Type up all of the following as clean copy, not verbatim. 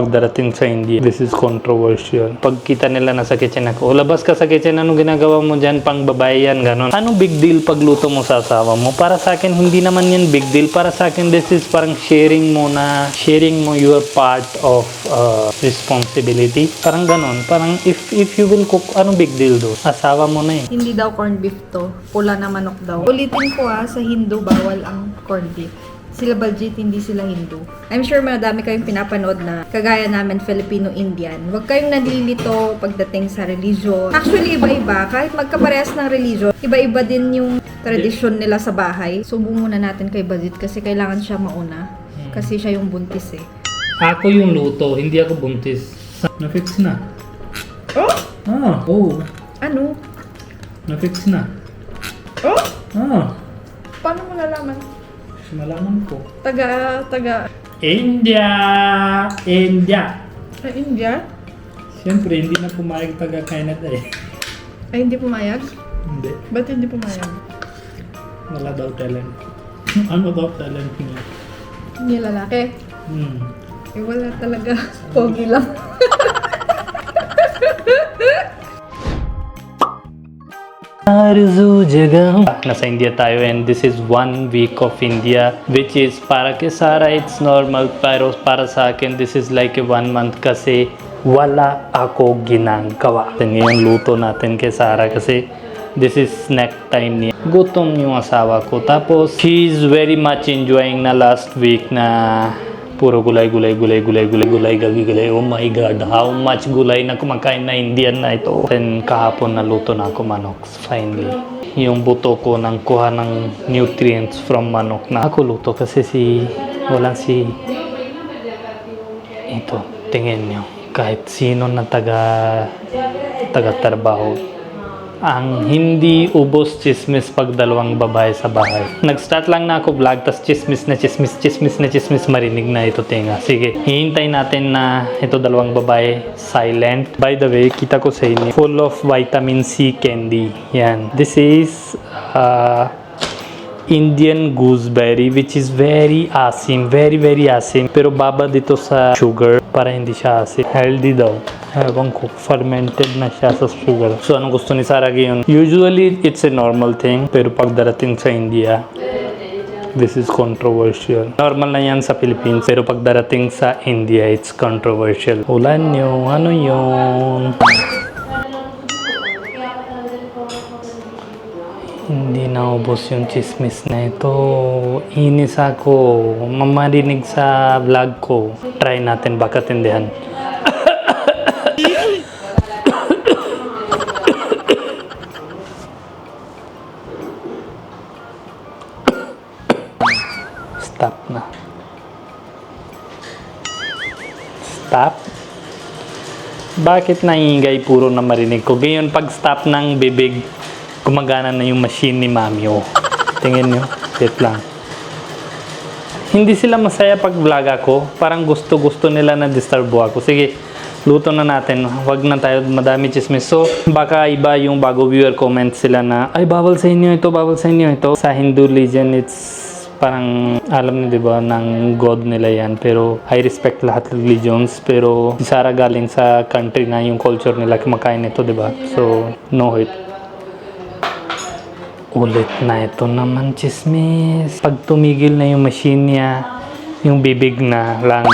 Pagdarating sa India, this is controversial. Pagkita nila nasa kitchen ako, o labas ka sa kitchen, anong ginagawa mo dyan? Pang babae yan, ganon. Anong big deal pagluto mo sa asawa mo? Para sa akin, hindi naman yan big deal. Para sa akin, this is parang sharing mo your part of responsibility. Parang ganon. Parang if you will cook, anong big deal do? Asawa mo na eh. Hindi daw corned beef to. Pula na manok daw. Ulitin ko sa Hindu, bawal ang corned beef. Sila Baljit, hindi sila Hindu. I'm sure madami kayong pinapanood na kagaya namin Filipino-Indian. Huwag kayong nalilito pagdating sa religion. Actually, iba-iba. Kahit magkaparehas ng religion, iba-iba din yung tradisyon nila sa bahay. Subo muna natin kay Baljit kasi kailangan siya mauna. Kasi siya yung buntis eh. Ako yung luto, hindi ako buntis. Na-fix na. Oh? Oo. Ano? Na-fix na. Oh? Paano mo nalaman? Malaman ko. Taga... India! Sa India? Siyempre, hindi na pumayag taga Canada eh. Ay, hindi pumayag? Hindi. Ba't hindi pumayag? Wala daw talent. Ano daw talent niya? Hindi lalaki? Eh, wala talaga. Pogi lang. Nasa India tayo and this is 1 week of India which is para kay Sarah it's normal pero para sa akin this is like a 1 month kasi wala ako ginagawa. Ngayon luto natin kay Sarah kasi this is snack time niya. Gutom yung asawa ko tapos she's very much enjoying na last week na puro gulay. Oh my God, how much gulay na kumakain na Indian na ito. Then kahapon naluto na ako manok, finally. Yung buto ko nang kuha ng nutrients from manok na ako luto kasi ito, tingin nyo, kahit sino na taga-trabaho. Ang hindi ubos chismis pag dalawang babae sa bahay. Nag-start lang na ako vlog, tas chismis marinig na ito tinga. Sige, hihintay natin na ito dalawang babae silent. By the way, kita ko sa inyo, full of vitamin C candy. Yan. This is Indian gooseberry which is very asim, very asim. Pero baba dito sa sugar para hindi siya asim. Healthy daw. Ewan ko, fermented na siya sa sugar. So, anong gusto ni Sarah ngayon? Usually, it's a normal thing. Pero pag darating sa India, this is controversial. Normal na yan sa Philippines. Pero pag darating sa India, it's controversial. Ulan nyo, ano yun? Hindi naubos yung chismis na ito. Inis ako. Mamarinig sa vlog ko. Try natin, baka tindihan. Stop na. Stop. Bakit naingay puro na marinig ko? Ngayon pag stop ng bibig, gumagana na yung machine ni Mami. Oh. Tingin nyo. Wait lang. Hindi sila masaya pag vlog ako. Parang gusto nila na disturbo ako. Sige, luto na natin. Huwag na tayo madami chismis. So, baka iba yung bago viewer comment sila na, ay, bawal sa inyo ito, bawal sa inyo ito. Sa Hindu religion, it's parang alam niyo diba ng God nila yan, pero I respect lahat ng religions, pero si Sarah galing sa country na yung culture nila kumakain ito, diba? So no hate. Ulit na ito naman chismis. Pag tumigil na yung machine niya, yung bibig na lang.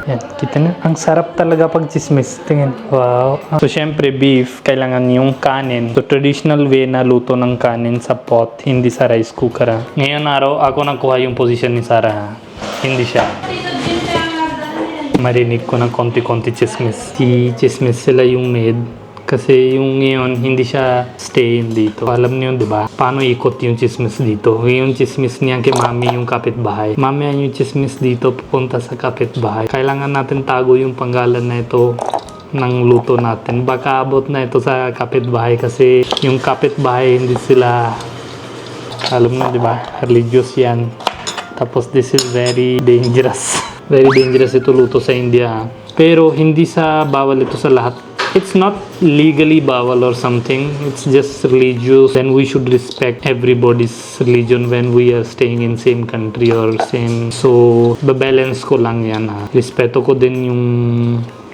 Yan, kita na. Ang sarap talaga pag chismis. Tingin. Wow. So, syempre, beef, kailangan yung kanin. So, traditional way na luto ng kanin sa pot, hindi sa rice cooker. Ngayon araw, ako nakuha yung position ni Sarah. Hindi siya. Marinig ko ng konti-konti chismis. Si chismis sila yung maid. Kasi yung ngayon, hindi siya stay dito. Alam niyo, di ba? Paano ikot yung chismis dito? Yung chismis niya kay Mami yung kapitbahay. Mami yung chismis dito pupunta sa kapitbahay. Kailangan natin tago yung panggalan na ito ng luto natin. Baka abot na ito sa kapitbahay kasi yung kapitbahay hindi sila, alam mo, di ba? Religious yan. Tapos this is very dangerous. Very dangerous ito luto sa India. Pero hindi sa bawal ito sa lahat It's not legally bawal or something. It's just religious. Then we should respect everybody's religion when we are staying in same country or same. So, balance ko lang yan ha. Respeto ko din yung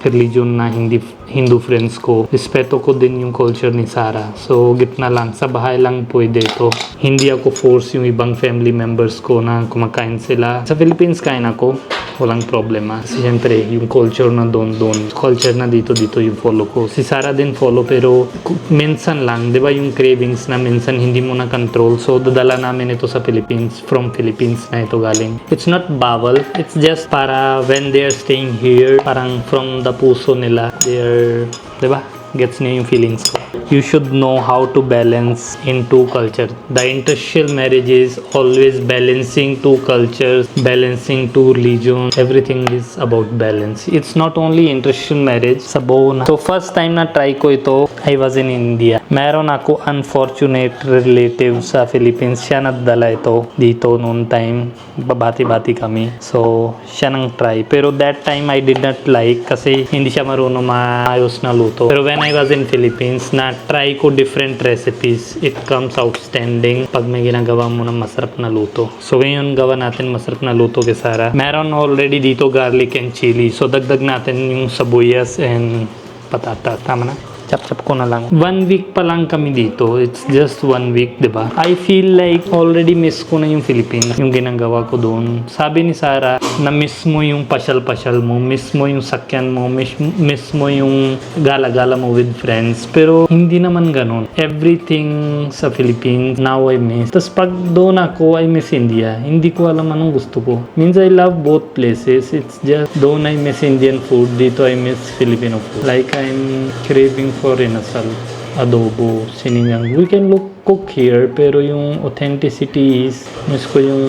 religion na Hindu friends ko. Respeto ko din yung culture ni Sarah. So, gitna lang. Sa bahay lang pwede ito. Hindi ako force yung ibang family members ko na kumakain sila. Sa Philippines, kain ako. Walang problema. Siyempre, yung culture na doon. Culture na dito yung follow ko. Si Sarah din follow pero minsan lang. Di ba yung cravings na minsan hindi mo na control. So, dadala namin ito sa Philippines. From Philippines na ito galing. It's not bawal. It's just para when they're staying here, parang from the puso nila, they're, di ba? Gets niyo yung feelings ko. You should know how to balance in two culture. The interracial marriage is always balancing two cultures, balancing two religions. Everything is about balance. It's not only interracial marriage, sa buo na. So first time na try ko ito, I was in India. Meron ako unfortunate relative sa Philippines. Siya nadala ito dito noon time. Babati-bati kami. So siya nang try. Pero that time I did not like kasi hindi siya marunong maayos na luto. Pero when I was in Philippines, na-try ko different recipes. It comes outstanding pag may ginagawa mo ng masarap na luto. So ngayon gawa natin masarap na luto kay Sarah. Meron already dito garlic and chili. So dagdag natin yung sabuyas and patata. Tama na? Chop-chop ko na lang. 1 week pa lang kami dito. It's just 1 week, di ba? I feel like already miss ko na yung Philippines. Yung ginagawa ko doon. Sabi ni Sarah, na miss mo yung pasyal-pasyal mo. Miss mo yung sakyan mo. Miss mo yung gala-gala mo with friends. Pero hindi naman ganun. Everything sa Philippines, now I miss. Tapos pag doon ako, I miss India. Hindi ko alam anong gusto ko. Means I love both places. It's just doon I miss Indian food. Dito I miss Filipino food. Like I'm craving for inasal, adobo, sinigang. We can cook here, pero yung authenticity is, miss ko yung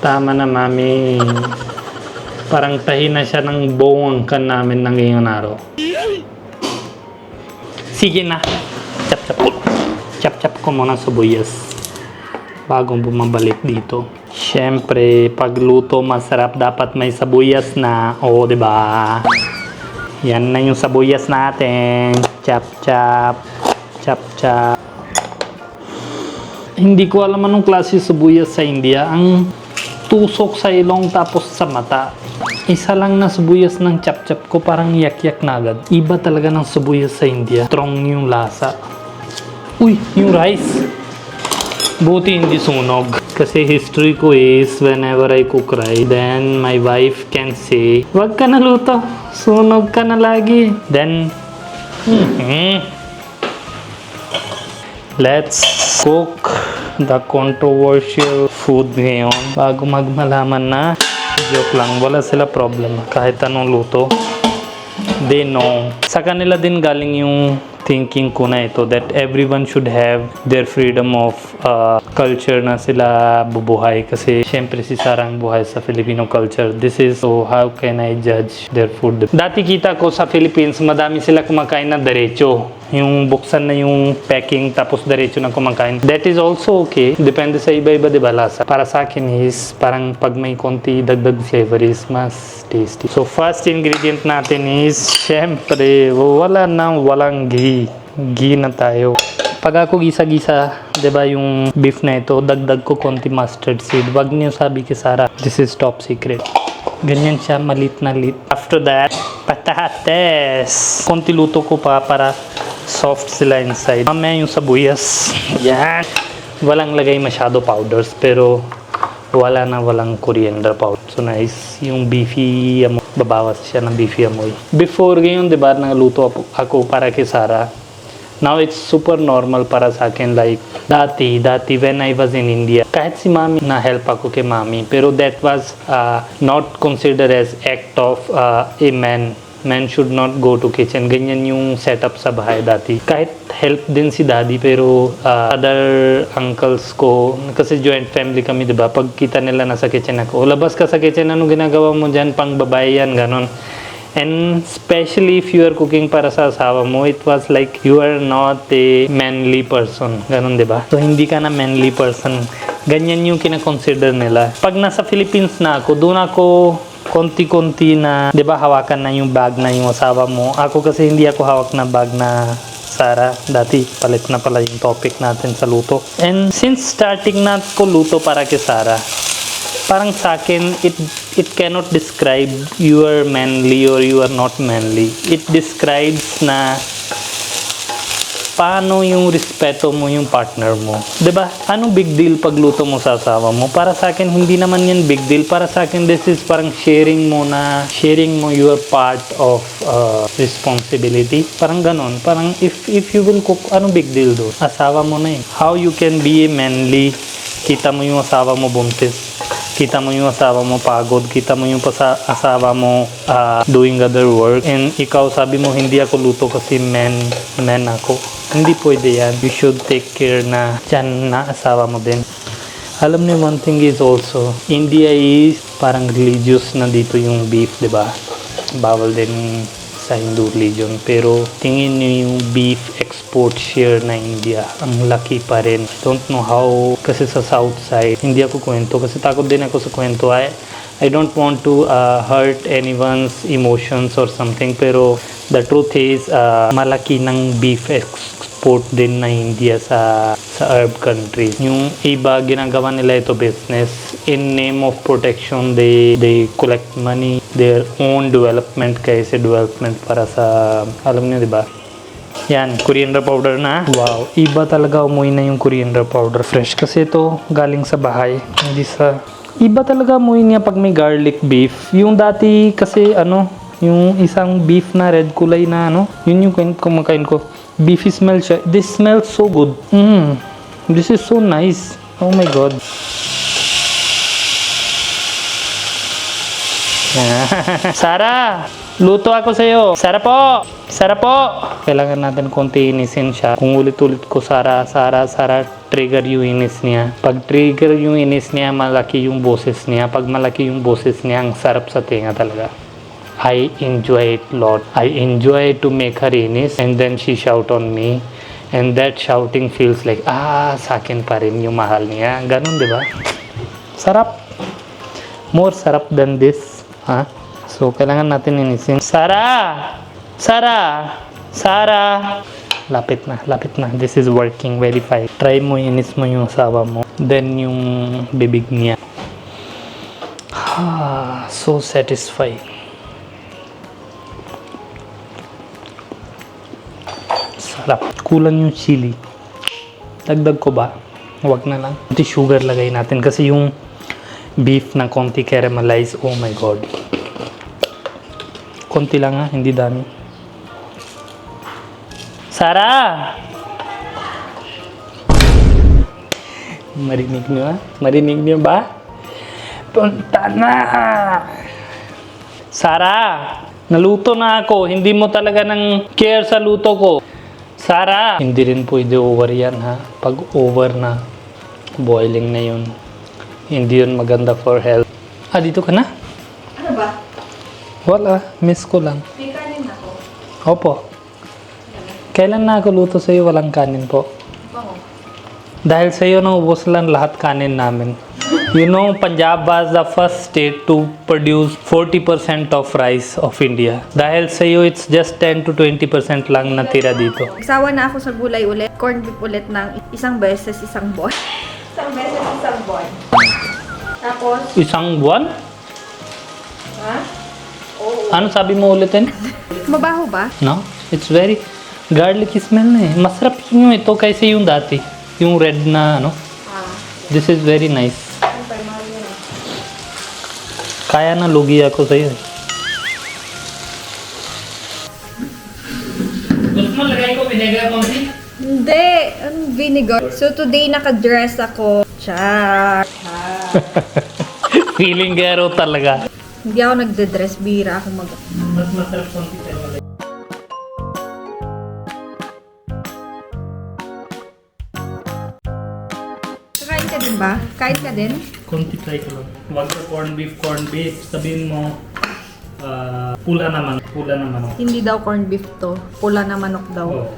tama na mami. Parang tahi na siya ng buong kan namin ng ngayong araw. Sige na. Chap-chap ko muna sa buyas bagong bumabalik dito. Siyempre, pagluto masarap dapat may sabuyas na. O, di ba? Yan na yung sabuyas natin. Chap-chap. Chap-chap. Hindi ko alam anong klase sabuyas sa India. Ang tusok sa ilong tapos sa mata. Isa lang na sabuyas ng chap-chap ko parang yak-yak na agad. Iba talaga ng sabuyas sa India. Strong yung lasa. Uy, yung rice. Buti hindi sunog. Kasi history ko is, whenever I cook rice, then my wife can say, wag ka na luto, sunog ka na lagi. Then, let's cook the controversial food ngayon. Bago magmalaman na, joke lang, wala sila problema. Kahit anong luto, they know. Sa kanila din galing yung thinking ko na ito that everyone should have their freedom of culture na sila bubuhay kasi syempre si Sarah ang buhay sa Filipino culture. This is so how can I judge their food? Dati kita ko sa Philippines madami sila kumakain na diretso. Yung buksan na yung packing tapos diretso na kumakain. That is also okay. Depende sa iba-iba, diba, lasa. Para sa akin is parang pag may konti dagdag flavor is mas tasty. So first ingredient natin is syempre walang ghee. Ghee na tayo. Pag ako gisa-gisa, diba yung beef na ito, dagdag ko konti mustard seed. Wag niyo sabi kay Sarah, this is top secret. Ganyan siya, malit na lit. After that, patates. Konti luto ko pa para soft sila inside. Mamaya yung sabuyas. Yan. Walang lagay masyado powders, pero walang coriander powder. So nice. Yung beefy amoy, babawas siya ng beefy amoy. Before ngayon, diba, nagluto ako para kay Sarah. Now it's super normal para sa akin, like dati when I was in India, kahit si mami na help ako kay mami, pero that was not considered as act of a man. Man should not go to kitchen. Ganyan yung setup sa bahay dati. Kahit help din si daddy, pero other uncles ko, kasi joint family kami, diba? Pag kita nila nasa kitchen ako, labas ka sa kitchen, anong ginagawa mo dyan? Pang babae yan, ganon. And especially if you are cooking para sa asawa mo, it was like you are not a manly person. Ganon, diba? So, hindi ka na manly person. Ganyan yung kinakonsider nila. Pag nasa Philippines na ako, doon ako konti-konti na, di ba, hawakan na yung bag na yung asawa mo. Ako kasi hindi ako hawak na bag na Sara. Dati, palit na pala yung topic natin sa luto. And since starting na ko luto para kay Sara, parang sa akin, it cannot describe you are manly or you are not manly. It describes na paano yung respeto mo yung partner mo. 'Di ba? Anong big deal pagluto mo sa asawa mo? Para sa akin, hindi naman yan big deal. Para sa akin, this is parang sharing mo your part of responsibility. Parang ganon. Parang if you will cook, anong big deal do? Asawa mo na eh. How you can be manly? Kita mo yung asawa mo buntis. Kita mo yung asawa mo pagod. Kita mo yung asawa mo doing other work. And ikaw sabi mo, hindi ako luto kasi man ako. Hindi pwede yan. You should take care na dyan na asawa mo din. Alam niyo, one thing is also, India is parang religious na dito yung beef, di ba? Bawal din sa Hindu religion. Pero tingin niyo yung beef export share na India. Ang laki pa rin. Don't know how, kasi sa south side, hindi ako kwento. Kasi takot din ako sa kwento. I don't want to hurt anyone's emotions or something. Pero the truth is, malaki ng beef export din na India sa Arab countries. Yung iba, ginagawa nila ito business. In name of protection, they collect money, their own development kaysa development para sa, alam niyo, di ba? Yan, coriander powder na. Wow, iba talaga umuwi na yung coriander powder. Fresh kasi ito, galing sa bahay. Hindi sa... Iba talaga umuwi niya pag may garlic beef. Yung dati kasi, yung isang beef na red kulay na, yun yung kumakain ko. Beefy smell siya. This smells so good. This is so nice. Oh my God. Sara! Luto ako sa'yo. Sara po! Sara po! Kailangan natin konti inisin siya. Kung ulit-ulit ko Sara, trigger yung inis niya. Pag trigger yung inis niya, malaki yung boses niya. Pag malaki yung boses niya, ang sarap sa tinga talaga. I enjoy it lot. I enjoy to make her inis and then she shout on me. And that shouting feels like, sa akin pa rin yung mahal niya. Ganon, di ba? Sarap. More sarap than this. So, kailangan natin inisin. Sara! Sara! Sara! Lapit na. This is working very fine. Try mo, inis mo yung asawa mo. Then, yung bibig niya. So satisfying. Sarap. Kulang yung chili. Dagdag ko ba? Huwag na lang. Ito sugar lagay natin kasi yung beef na konti caramelize. Oh my God. Konti lang hindi dami. Sara! Marinig niyo Marinig niyo ba? Punta na! Sara! Naluto na ako. Hindi mo talaga nang care sa luto ko. Sara! Hindi rin pwede over yan Pag over na, boiling na yun. Hindi yun maganda for health. Dito ka na? Ano ba? Wala. Miss ko lang. May kanin ako. Opo. Kailan na ako luto sa'yo walang kanin po? Oo. Dahil sa'yo naubos lang lahat kanin namin. You know, Punjab was the first state to produce 40% of rice of India. Dahil sa'yo, it's just 10 to 20% lang natira dito. Nagsawa na ako sa gulay ulit. Corn beef ulit ng isang beses, isang buwan. Isang beses, isang buwan. Tapos, Isang buwan? Oo. Ano sabi mo ulitin? Mabaho ba? No? It's very garlic smell na Masarap yung ito kaysa yung dati. Yung red na This is very nice. Kaya na lugi ako sa'yo. Gusto mo lagay ko vinegar konti? Hindi. Anong vinegar? So, today naka-dress ako. Char. Feeling gero talaga. Hindi ako nagde-dress. Bira ako mag... Mas masarap konti tayo. Kakain ka din ba? Kain ka din? Konti try ko lang. Wag ka corn beef. Sabihin mo, pula naman. Hindi daw corn beef to. Pula na manok daw. Oh.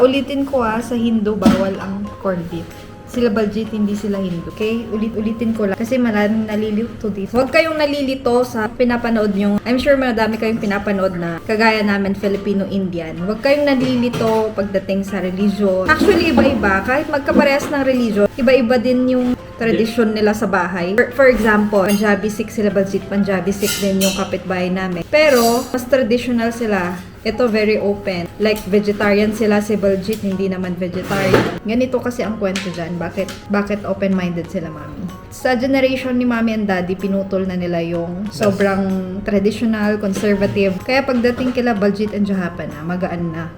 Ulitin ko sa Hindu, bawal ang corn beef. Sila Baljit, hindi sila Hindu. Okay? Ulit-ulitin ko lang. Kasi maraming nalilito dito. Huwag kayong nalilito sa pinapanood nyo. I'm sure madami kayong pinapanood na kagaya namin, Filipino-Indian. Huwag kayong nalilito pagdating sa religion. Actually, iba-iba. Kahit magkaparehas ng religion, iba-iba din yung tradisyon nila sa bahay. For example, Punjabi Sikh sila Baljit, Punjabi Sikh din yung kapitbahay namin. Pero, mas traditional sila. Ito very open. Like, vegetarian sila si Baljit, hindi naman vegetarian. Ganito kasi ang kwento dyan. Bakit open-minded sila, mami? Sa generation ni mami and daddy, pinutol na nila yung sobrang traditional, conservative. Kaya pagdating kila Baljit and Jahapan na, magaan na.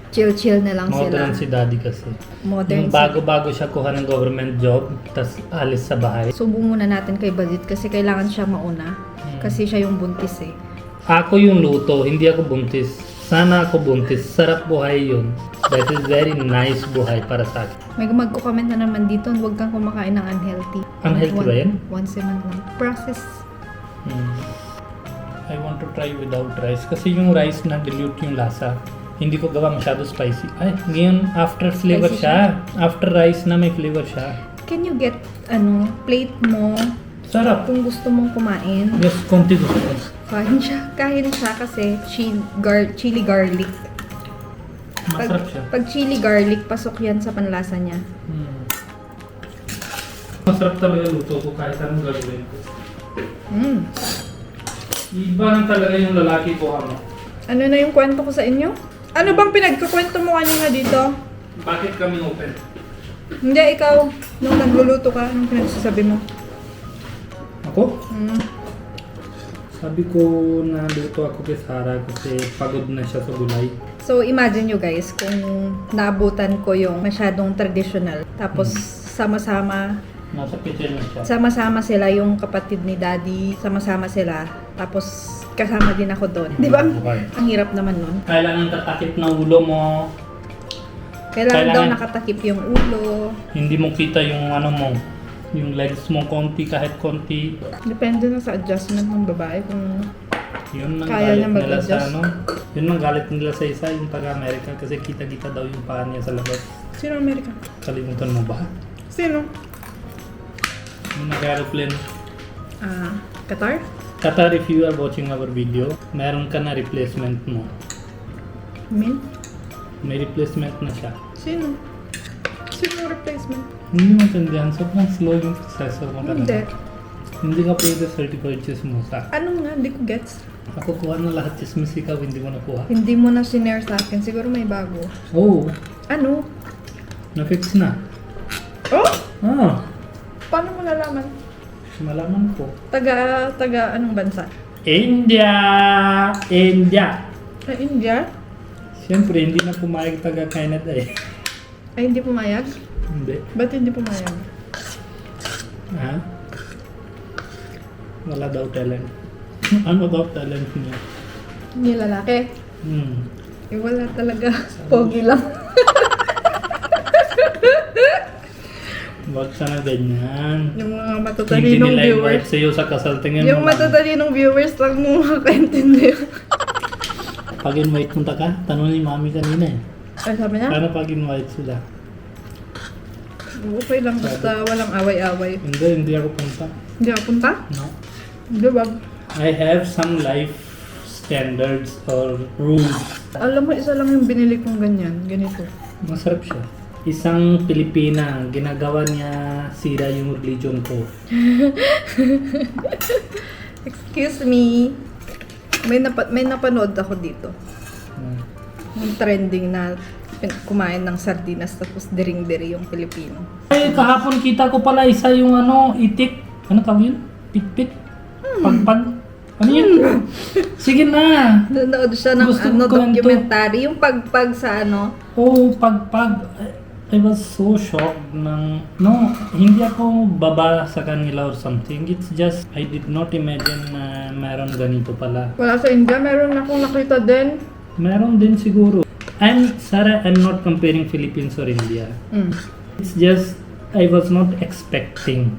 Chill-chill na lang Modern sila. si daddy kasi. Modern Yung bago-bago siya kuha ng government job, tas alis sa bahay. Subo muna natin kay Baljit kasi kailangan siya mauna. Kasi siya yung buntis eh. Ako yung luto, hindi ako buntis. Sana ako buntis. Sarap buhay yun. That is very nice buhay para sa akin. May magko-comment na naman dito, huwag kang kumakain ng unhealthy. Unhealthy ba yan? Once a month lang. Process. I want to try without rice. Kasi yung rice na dilute yung lasa. Hindi ko gawa masyado spicy. Ay, ngayon after flavor Spicy siya. After rice na may flavor siya. Can you get, plate mo Sarap. kung gusto mong kumain? Yes, konti gusto ko. Kain siya kasi chili garlic. Masarap siya. Pag chili garlic, pasok yan sa panlasa niya. Masarap talaga luto ko kahit anong gagawin ko. Mm. Iba lang talaga yung lalaki ko ano. Ano na yung kwento ko sa inyo? Ano bang pinagkukwento mo kanina dito? Bakit kami open? Hindi, ikaw. Nung nagluluto ka, anong pinagsasabi mo? Ako? Mm. Sabi ko na luto ako kay Sarah kasi pagod na siya sa gulay. So, imagine nyo guys, kung naabutan ko yung masyadong traditional, tapos sama-sama Nasa kitchen na siya. sama-sama sila yung kapatid ni daddy, sama-sama sila, tapos kasama din ako doon. Di ba? Okay. Ang hirap naman nun. Kailangan tatakip na ulo mo. Kailangan daw Kailangan- nakatakip yung ulo. Hindi mo kita yung ano mo. Yung legs mo konti kahit konti. Depende na sa adjustment ng babae kung Yun ang Kaya niya galit nila sa mag-adjust. ano. Yun ang galit nila sa isa, yung taga-America kasi kita-kita daw yung paa niya sa labas. Sino Amerika? Kalimutan mo ba? Sino? Yung nag-aeroplane. Qatar? Qatar, if you are watching our video, meron ka na replacement mo. Min? May replacement na siya. Sino? Sino yung replacement? Hindi mo tindihan, sobrang slow yung processor mo Hindi. talaga. Hindi ka pwede certified chismosa. Ano nga? Hindi ko gets. Ako kuha na lahat chismis, ikaw hindi mo nakuha. Hindi mo na sinare sa akin. Siguro may bago. Oh, Ano? na-fix na. Oh? Ah, Paano mo nalaman? malaman ko. Taga anong bansa? India! India! Sa India? Siyempre, hindi na pumayag taga Canada eh. Ay, hindi pumayag? Hindi. Ba't hindi pumayag? Ha? Wala daw talent. Ano daw talent niya? Hindi lalaki. Eh, wala talaga. Pogi lang. Wag sana ganyan. Yung mga Hindi matatalinong nila viewers. invite sa'yo sa kasal. Tingnan Yung mo. matatalinong viewers lang mo makakaintindi. Pag invite punta ka, tanong ni mami kanina eh. Ay, sabi niya? Paano pag invite sila? Okay lang, basta walang away-away. Hindi ako punta. Hindi ako punta? No. Di ba? I have some life standards or rules. Alam mo, isa lang yung binili kong ganyan. Ganito. Masarap siya. Isang Pilipina, ginagawa niya sira yung religion ko. Excuse me. May napanood ako dito. Yung trending na kumain ng sardinas tapos dering-deri yung Pilipino. Ay, kahapon kita ko pala isa yung ano, itik. Ano tawag yun? Pit-pit? Pagpag? Ano yun? Sige na! Nanood siya ng Gusto ko kwento. documentary. Yung pagpag sa ano. Oh, pagpag. I was so shocked ng... No, hindi ako baba sa kanila or something. It's just, I did not imagine na meron ganito pala. Wala sa India, meron akong nakita din. Meron din siguro. Sarah, I'm not comparing Philippines or India. It's just, I was not expecting.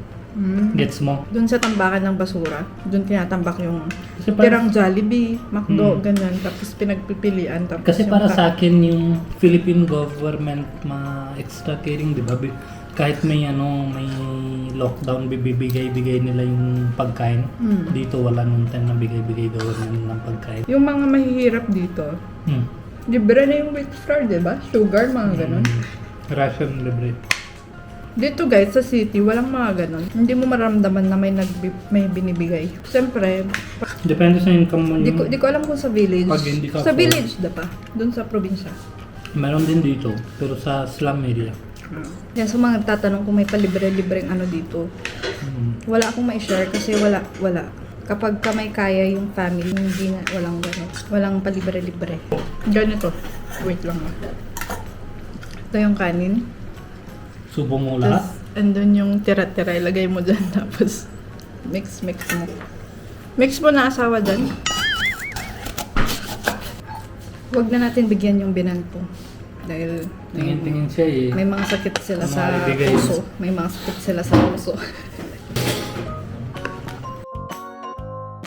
Gets mo? Doon sa tambakan ng basura, doon tinatambak yung Kasi tirang Jollibee, McDo, ganyan. Tapos pinagpipilian. Tapos Kasi yung para sa akin yung Philippine government ma-extra caring, di ba? kahit may may lockdown, bibigay nila yung pagkain. Dito wala nung time na bigay daw nila ng pagkain. Yung mga mahihirap dito, Hmm. libre na yung wheat flour, di ba? Sugar, mga ganun. Ration libre. Dito guys, sa city, walang mga ganun. Hindi mo maramdaman na may binibigay. Siyempre, Depende sa income mo. di ko alam kung sa village. Pag hindi ka Sa full. village, da pa? Doon sa probinsya. Meron din dito, pero sa slum area. Kaya sa mga tatanong kung may palibre-libreng ano dito, wala akong ma-share kasi wala. Kapag ka may kaya yung family, hindi na, walang gano'n. Walang palibre-libre. Ganito. Wait lang ah. Ito yung kanin. Subo mo lahat. Tapos, andun yung tira-tira, ilagay mo dyan. Tapos, mix mo. Mix mo na asawa dyan. Huwag na natin bigyan yung binanto. Dahil Tingin-tingin siya eh. may mga sakit sila Ang sa mga ibigay. puso. May mga sakit sila sa puso.